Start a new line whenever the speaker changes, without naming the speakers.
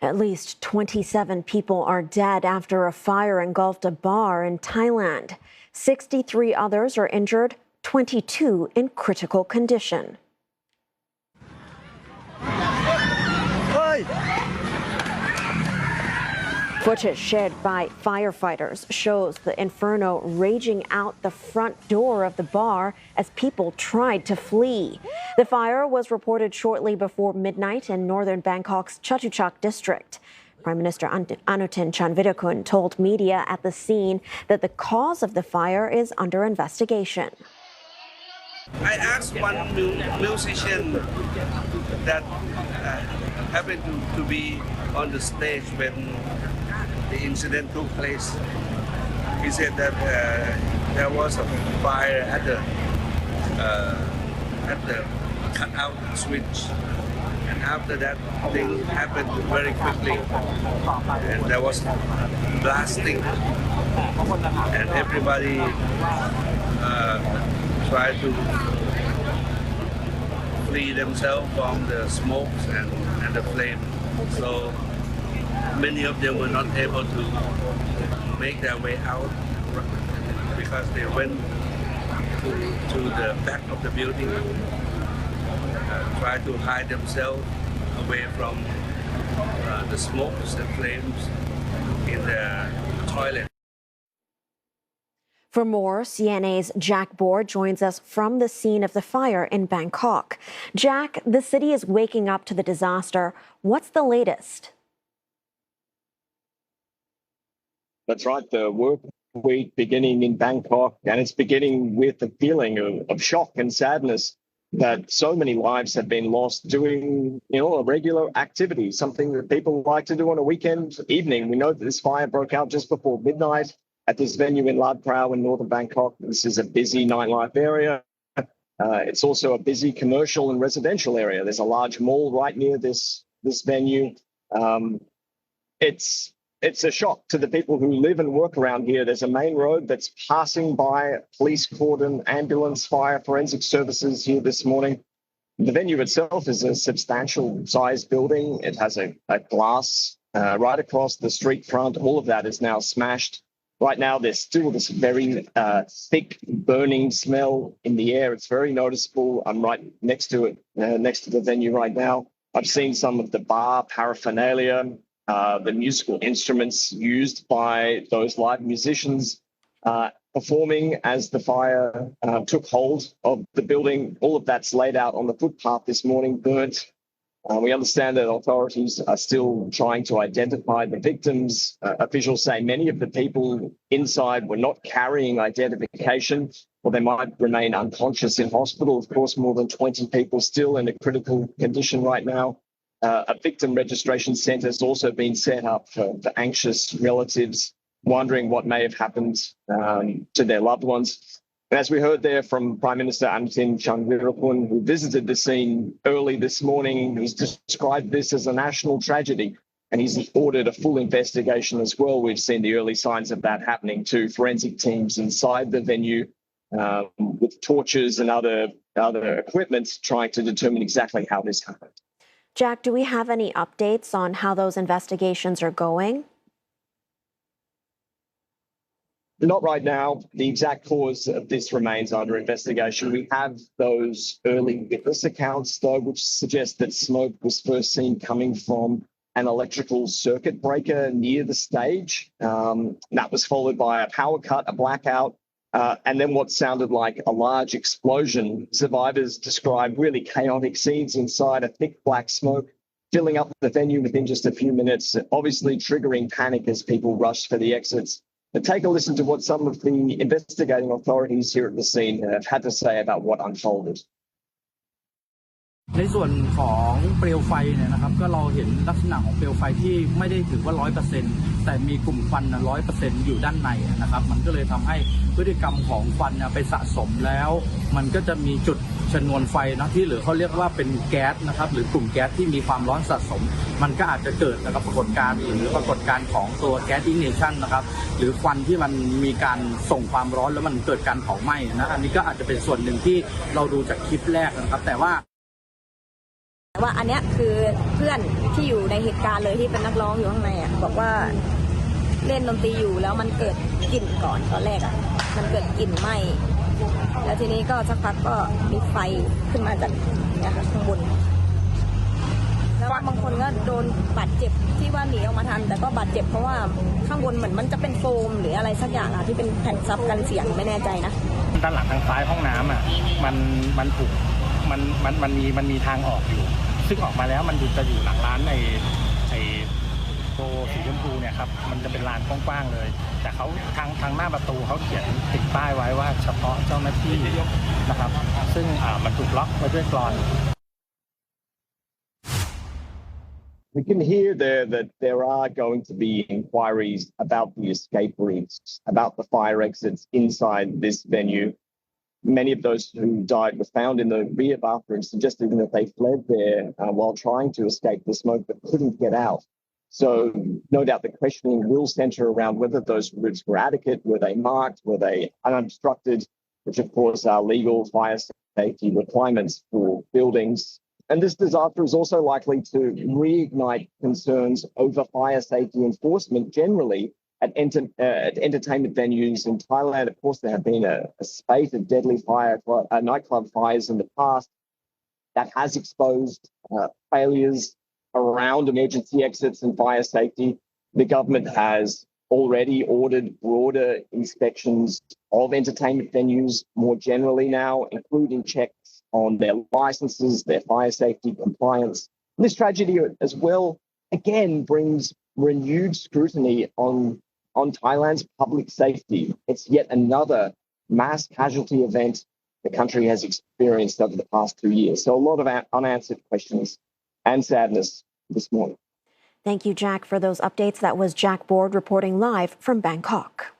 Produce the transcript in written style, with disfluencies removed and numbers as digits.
At least 27 people are dead after a fire engulfed a bar in Thailand. 63 others are injured, 22 in critical condition. Footage shared by firefighters shows the inferno raging out the front door of the bar as people tried to flee. The fire was reported shortly before midnight in northern Bangkok's Chatuchak district. Prime Minister Anutin Chanvirakul told media at the scene that the cause of the fire is under investigation.
I asked one musician that happened to be on the stage when the incident took place. He said that there was a fire at the cutout switch, and after that thing happened very quickly, and there was blasting, and everybody tried to flee themselves from the smokes and the flame. So many of them were not able to make their way out because they went to the back of the building, tried to hide themselves away from the smokes and flames in the toilet.
For more, CNA's Jack Board joins us from the scene of the fire in Bangkok. Jack, the city is waking up to the disaster. What's the latest?
That's right, the work week beginning in Bangkok, and it's beginning with a feeling of shock and sadness that so many lives have been lost doing, a regular activity, something that people like to do on a weekend evening. We know that this fire broke out just before midnight at this venue in Lat Phrao in northern Bangkok. This is a busy nightlife area. It's also a busy commercial and residential area. There's a large mall right near this venue. It's a shock to the people who live and work around here. There's a main road that's passing by police cordon, ambulance, fire, forensic services here this morning. The venue itself is a substantial sized building. It has a glass right across the street front. All of that is now smashed. Right now, there's still this very thick burning smell in the air. It's very noticeable. I'm right next to it, next to the venue right now. I've seen some of the bar paraphernalia, the musical instruments used by those live musicians performing as the fire took hold of the building. All of that's laid out on the footpath this morning, burnt. We understand that authorities are still trying to identify the victims. Officials say many of the people inside were not carrying identification, or they might remain unconscious in hospital. Of course, more than 20 people still in a critical condition right now. A victim registration centre has also been set up for anxious relatives wondering what may have happened to their loved ones. And as we heard there from Prime Minister Anutin Chanvirakul, who visited the scene early this morning, he's described this as a national tragedy, and he's ordered a full investigation as well. We've seen the early signs of that happening too. Forensic teams inside the venue with torches and other equipment trying to determine exactly how this happened.
Jack, do we have any updates on how those investigations are going?
Not right now. The exact cause of this remains under investigation. We have those early witness accounts, though, which suggest that smoke was first seen coming from an electrical circuit breaker near the stage. That was followed by a power cut, a blackout, and then what sounded like a large explosion. Survivors described really chaotic scenes inside, a thick black smoke filling up the venue within just a few minutes, obviously triggering panic as people rushed for the exits. But take a listen to what some of the investigating authorities here at the scene have had to say about what unfolded.
ในส่วนของเปลวไฟเนี่ยนะครับก็เราเห็นลักษณะของเปลวไฟที่ไม่ได้ถือว่า 100% แต่มีกลุ่มควัน 100% อยู่ด้านในนะครับมันก็เลยทำให้พฤติกรรมของควันไปสะสมแล้วมันก็จะมีจุดชนวนไฟนะที่หรือเขาเรียกว่าเป็นแก๊สนะครับหรือกลุ่มแก๊สที่มีความร้อนสะสมมันก็อาจจะเกิดนะครับปรากฏการณ์หรือปรากฏการณ์ของตัวแก๊สอิกนิชันนะครับหรือควันที่มันมีการส่งความร้อนแล้วมันเกิดการเผาไหม้นะอันนี้ก็อาจจะเป็นส่วนหนึ่งที่เราดูจากคลิปแรกนะครับแต่ว่า
ว่าอันเนี้ยคือเพื่อนที่อยู่ในเหตุการณ์เลยที่เป็นนักร้องอยู่ข้างในบอกว่าเล่นดนตรีอยู่แล้วมันเกิดกลิ่นก่อนตอนแรกมันเกิดกลิ่นไหม้แล้วทีนี้ก็สักพักก็มีไฟขึ้นมาจากเนี่ยค่ะข้างบนแล้วบางคนก็โดนบาดเจ็บที่ว่าหนีออกมาทันแต่ก็บาดเจ็บเพราะว่าข้างบนเหมือนมันจะเป็นโฟมหรืออะไรสักอย่างที่เป็นแผ่นซับกันเสียงไม่แน่ใจนะ
ด้านหลังทางซ้ายห้องน้ำมันถูกมันมีทางออกอยู่ซึ่งออกมาแล้วมันจะอยู่หลังร้านไอ้โตสีชมพูเนี่ยครับมันจะเป็นลานกว้างๆเลยแต่เขาทางหน้าประตูเขาเขียนติดป้ายไว้ว่าเฉพาะเจ้าหน้าที่นะครับซึ่งมันถูกล็อกไว้ด้วยกลอน
We can hear there that there are going to be inquiries about the escape routes, about the fire exits inside this venue. Many of those who died were found in the rear bathroom, suggesting that they fled there while trying to escape the smoke but couldn't get out. So no doubt the questioning will centre around whether those routes were adequate, were they marked, were they unobstructed, which of course are legal fire safety requirements for buildings. And this disaster is also likely to reignite concerns over fire safety enforcement generally at entertainment venues in Thailand. Of course, there have been a spate of deadly nightclub fires in the past that has exposed failures around emergency exits and fire safety. The government has already ordered broader inspections of entertainment venues more generally now, including checks on their licenses, their fire safety compliance. And this tragedy as well, again, brings renewed scrutiny on Thailand's public safety. It's yet another mass casualty event the country has experienced over the past 2 years. So a lot of unanswered questions and sadness this morning.
Thank you, Jack, for those updates. That was Jack Board reporting live from Bangkok.